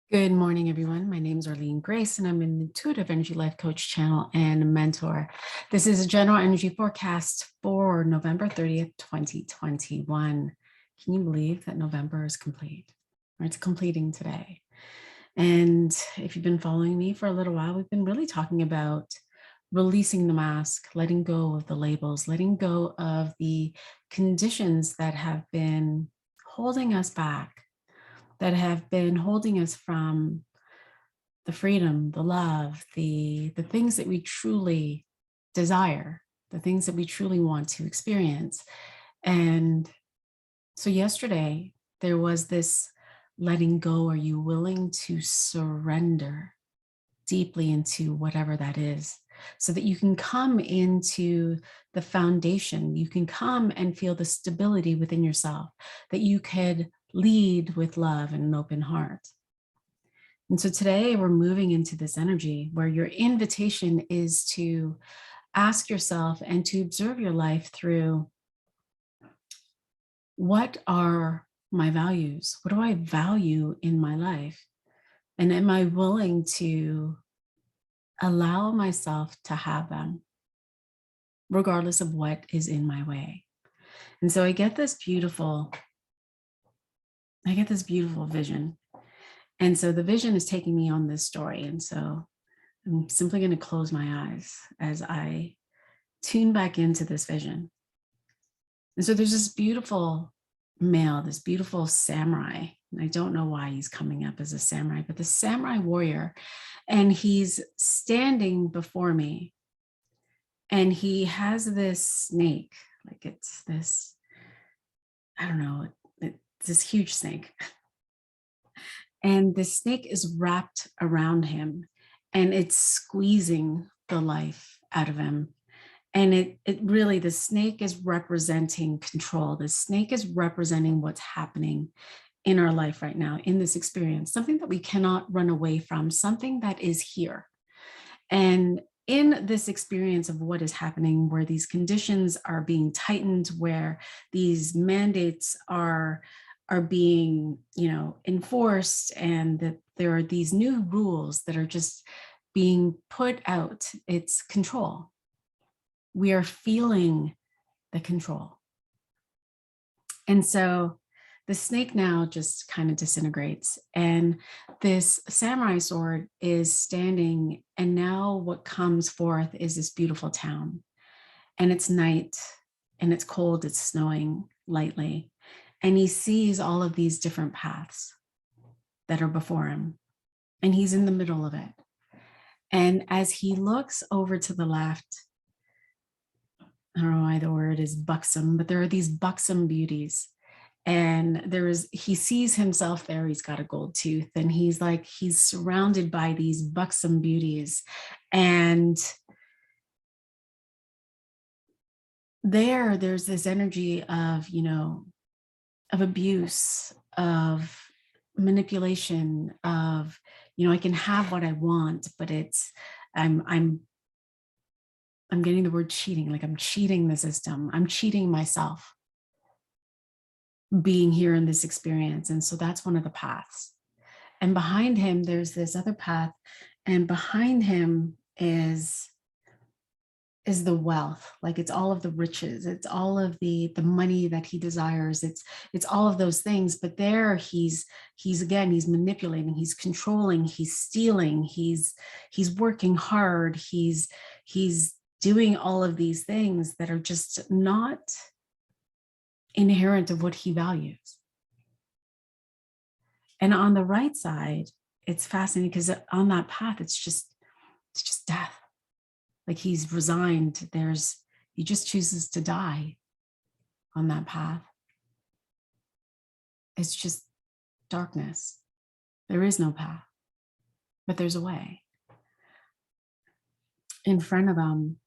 Good morning, everyone. My name is Arlene Grace, and I'm an intuitive energy life coach channel and mentor. This is a general energy forecast for November 30th, 2021. Can you believe that November is complete? Or it's completing today. And if you've been following me for a little while, we've been really talking about releasing the mask, letting go of the labels, letting go of the conditions that have been holding us back, that have been holding us from the freedom, the love, the things that we truly desire, the things that we truly want to experience. And so yesterday there was this letting go. Are you willing to surrender deeply into whatever that is, so that you can come into the foundation, you can come and feel the stability within yourself, that you could lead with love and an open heart. And so today we're moving into this energy where your invitation is to ask yourself and to observe your life through, what are my values? What do I value in my life? And am I willing to allow myself to have them, regardless of what is in my way? And so I get this beautiful vision. And so the vision is taking me on this story. And so I'm simply going to close my eyes as I tune back into this vision. And so there's this beautiful male, this beautiful samurai. And I don't know why he's coming up as a samurai, but the samurai warrior. And he's standing before me. And he has this snake, like it's this, I don't know, it's this huge snake. And the snake is wrapped around him and it's squeezing the life out of him. And it really, the snake is representing control. The snake is representing what's happening in our life right now, in this experience, something that we cannot run away from, something that is here. And in this experience of what is happening, where these conditions are being tightened, where these mandates are being, enforced, and that there are these new rules that are just being put out, it's control. We are feeling the control. And so the snake now just kind of disintegrates, and this samurai sword is standing, and now what comes forth is this beautiful town. And it's night, and it's cold, it's snowing lightly, and he sees all of these different paths that are before him, and he's in the middle of it. And as he looks over to the left, I don't know why the word is buxom, but there are these buxom beauties. And he sees himself there. He's got a gold tooth, and he's surrounded by these buxom beauties. And there's this energy of, of abuse, of manipulation, of, I can have what I want, but I'm getting the word cheating, like I'm cheating the system. I'm cheating myself being here in this experience. And so that's one of the paths. And behind him, there's this other path. And behind him is the wealth. Like it's all of the riches. It's all of the money that he desires. It's all of those things. But there he's manipulating, he's controlling, he's stealing, he's working hard. He's doing all of these things that are just not inherent of what he values. And on the right side, it's fascinating because on that path, it's just death. Like he's resigned. He just chooses to die on that path. It's just darkness. There is no path, but there's a way. In front of him,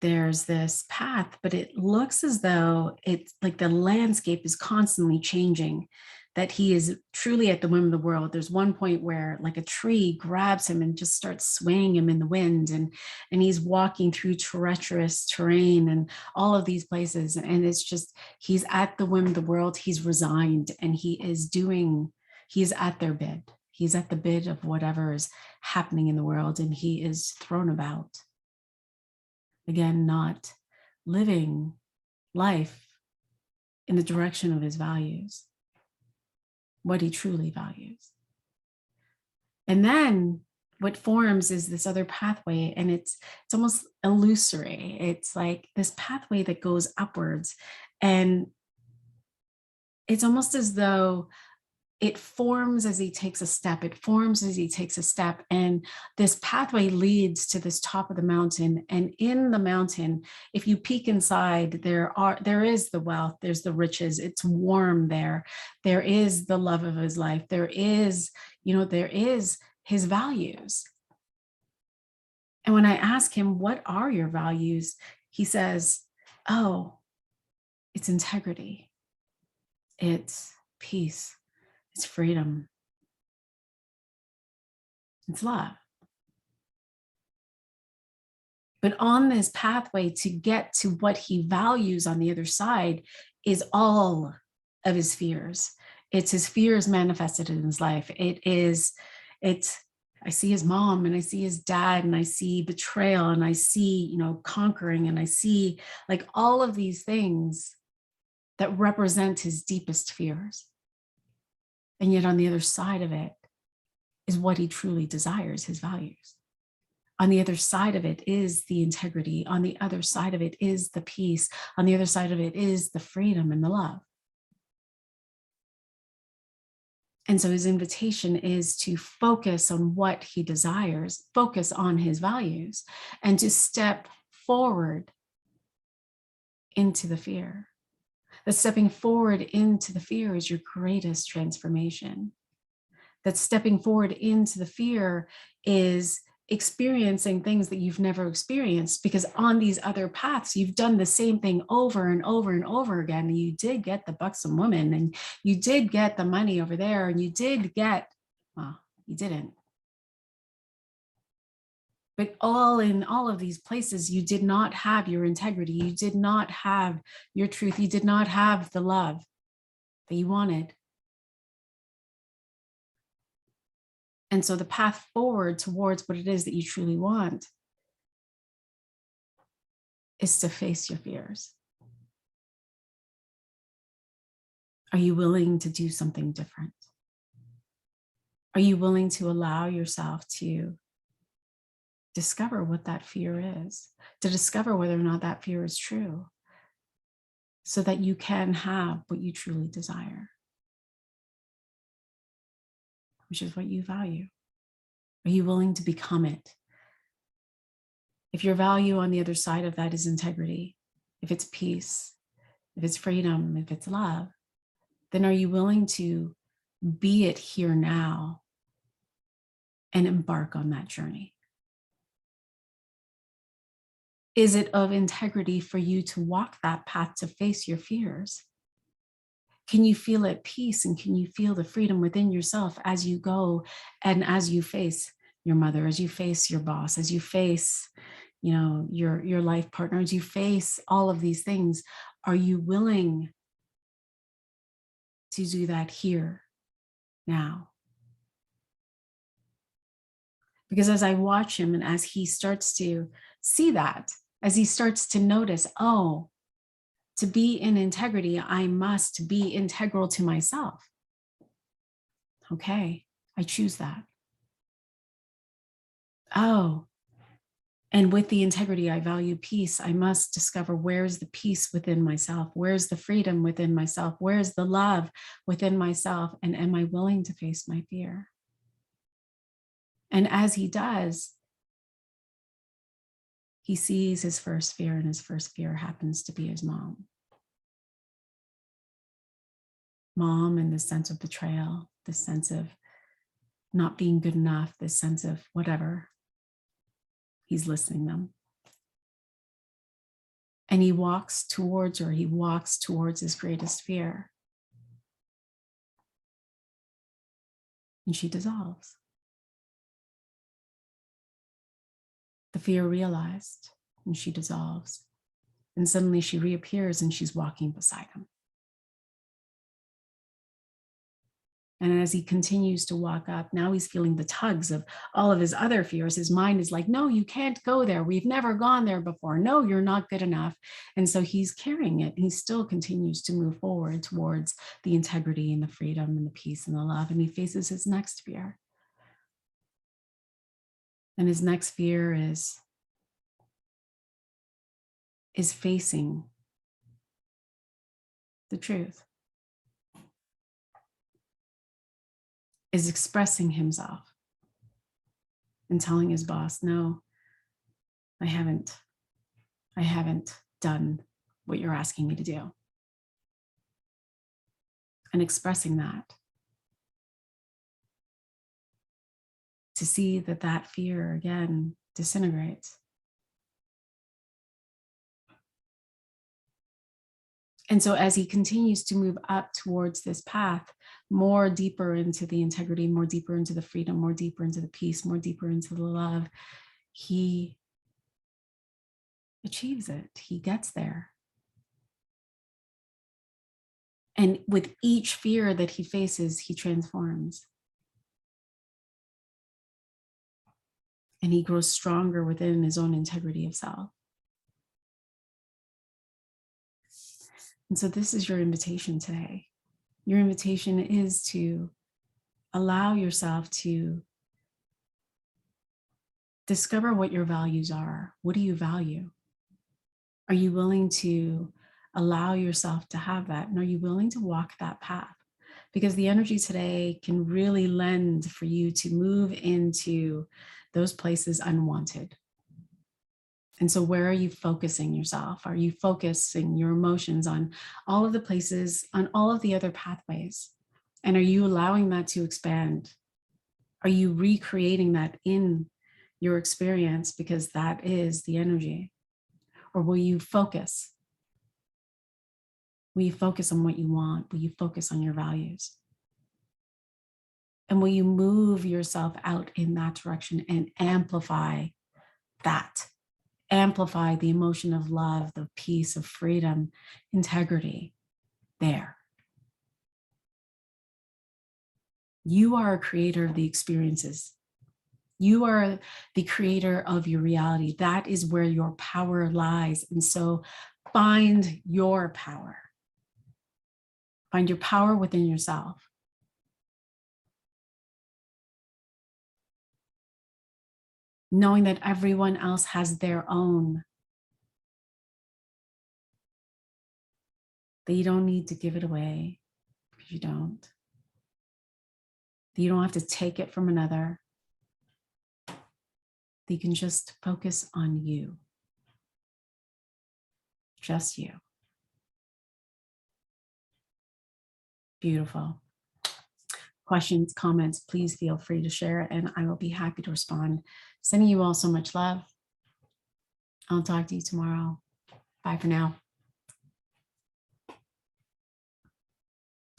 there's this path, but it looks as though it's like the landscape is constantly changing, that he is truly at the whim of the world. There's one point where like a tree grabs him and just starts swaying him in the wind, and he's walking through treacherous terrain and all of these places. And it's just, he's at the whim of the world. He's resigned, and he is doing He is at their bid. He's at the bid of whatever is happening in the world, and he is thrown about. Again, not living life in the direction of his values, what he truly values. And then what forms is this other pathway, and it's almost illusory. It's like this pathway that goes upwards, and it's almost as though it forms as he takes a step. It forms as he takes a step, and this pathway leads to this top of the mountain. And in the mountain, if you peek inside, there is the wealth, there's the riches. It's warm there. There is the love of his life. There is his values. And when I ask him, what are your values? He says, oh, it's integrity. It's peace. It's freedom. It's love. But on this pathway to get to what he values on the other side is all of his fears. It's his fears manifested in his life. I see his mom, and I see his dad, and I see betrayal, and I see, conquering, and I see like all of these things that represent his deepest fears. And yet on the other side of it is what he truly desires, his values. On the other side of it is the integrity. On the other side of it is the peace. On the other side of it is the freedom and the love. And so his invitation is to focus on what he desires, focus on his values, and to step forward into the fear. That stepping forward into the fear is your greatest transformation. That stepping forward into the fear is experiencing things that you've never experienced, because on these other paths, you've done the same thing over and over and over again. And you did get the buxom woman, and you did get the money over there, and you did get, well, you didn't. But in all of these places, you did not have your integrity. You did not have your truth. You did not have the love that you wanted. And so the path forward towards what it is that you truly want is to face your fears. Are you willing to do something different? Are you willing to allow yourself to discover what that fear is, to discover whether or not that fear is true, so that you can have what you truly desire, which is what you value? Are you willing to become it? If your value on the other side of that is integrity, if it's peace, if it's freedom, if it's love, then are you willing to be it here now and embark on that journey? Is it of integrity for you to walk that path, to face your fears? Can you feel at peace, and can you feel the freedom within yourself as you go and as you face your mother, as you face your boss, as you face, your life partner, as you face all of these things? Are you willing to do that here, now? Because as I watch him, and as he starts to see that, as he starts to notice, oh, to be in integrity, I must be integral to myself. Okay, I choose that. Oh, and with the integrity, I value peace. I must discover, where's the peace within myself? Where's the freedom within myself? Where's the love within myself? And am I willing to face my fear? And as he does, he sees his first fear, and his first fear happens to be his mom. Mom, and this sense of betrayal, this sense of not being good enough, this sense of whatever. He's listening them. And he walks towards her. He walks towards his greatest fear. And she dissolves. The fear realized, and she dissolves. And suddenly she reappears, and she's walking beside him. And as he continues to walk up, now he's feeling the tugs of all of his other fears. His mind is like, no, you can't go there. We've never gone there before. No, you're not good enough. And so he's carrying it. And he still continues to move forward towards the integrity and the freedom and the peace and the love. And he faces his next fear. And his next fear is facing the truth, is expressing himself and telling his boss, no, I haven't done what you're asking me to do. And expressing that, to see that fear again disintegrates. And so as he continues to move up towards this path, more deeper into the integrity, more deeper into the freedom, more deeper into the peace, more deeper into the love, he achieves it. He gets there. And with each fear that he faces, he transforms. And he grows stronger within his own integrity of self. And so this is your invitation today. Your invitation is to allow yourself to discover what your values are. What do you value? Are you willing to allow yourself to have that? And are you willing to walk that path? Because the energy today can really lend for you to move into those places unwanted. And so where are you focusing yourself? Are you focusing your emotions on all of the places, on all of the other pathways? And are you allowing that to expand? Are you recreating that in your experience because that is the energy? Or will you focus? Will you focus on what you want? Will you focus on your values? And will you move yourself out in that direction and amplify that? Amplify the emotion of love, the peace, of freedom, integrity there. You are a creator of the experiences. You are the creator of your reality. That is where your power lies. And so find your power. Find your power within yourself. Knowing that everyone else has their own. That you don't need to give it away because you don't. That you don't have to take it from another. That you can just focus on you. Just you. Beautiful. Questions, comments, please feel free to share and I will be happy to respond. Sending you all so much love. I'll talk to you tomorrow. Bye for now.